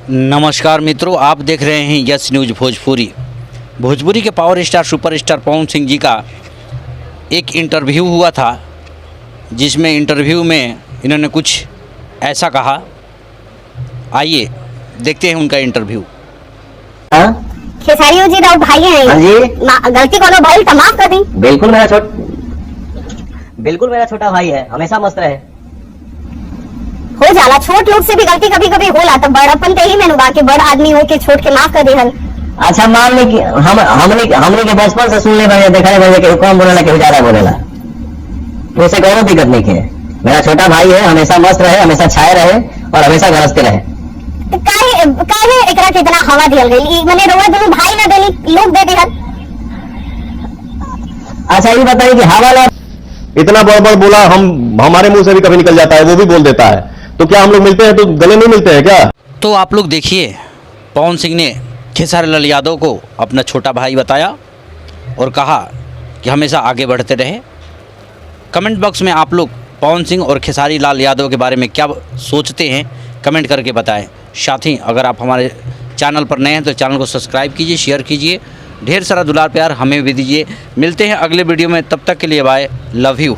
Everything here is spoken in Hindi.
नमस्कार मित्रों, आप देख रहे हैं यस न्यूज़ भोजपुरी। भोजपुरी के power star superstar Pawan Singh ji का एक इंटरव्यू हुआ था, जिसमें इंटरव्यू में इन्होंने कुछ ऐसा कहा। आइए देखते हैं उनका इंटरव्यू। खेसारी जी राव भाई हैं। हाँ जी। गलती कोनो भाई तो माफ कर दी। बिल्कुल मेरा छोटा भाई है, हमेशा मस्त रहे। हो जाला, छोट लोग से भी गलती कभी कभी होला, तो बड़प्पन ते ही में बा के बड़ आदमी हो के छोट के माफ कर देहल। अच्छा मान ले कि हमने के बचपन से सुन ले भाई, देखा है कि कम बोलेला कि ज्यादा बोलेला, तो उसे कोई दिक्कत नहीं है। मेरा छोटा भाई है, हमेशा मस्त रहे, हमेशा छाए रहे और हमेशा गरजते रहे। तो काहे एकरा के इतना हवा दियल गई? माने रोवा दोनों भाई ना देली, लोग दे देहल। अच्छा ये बताइए कि हवा ना इतना बड़ बोला, हमारे मुंह से भी कभी निकल जाता है, वो भी बोल देता है, तो क्या हम लोग मिलते हैं तो गले नहीं मिलते हैं क्या? तो आप लोग देखिए, पवन सिंह ने खेसारी लाल यादव को अपना छोटा भाई बताया और कहा कि हमेशा आगे बढ़ते रहे। कमेंट बॉक्स में आप लोग पवन सिंह और खेसारी लाल यादव के बारे में क्या सोचते हैं, कमेंट करके बताएं। साथ ही अगर आप हमारे चैनल पर नए हैं तो चैनल को सब्सक्राइब कीजिए, शेयर कीजिए, ढेर सारा दुलार प्यार हमें भी दीजिए। मिलते हैं अगले वीडियो में, तब तक के लिए बाय, लव यू।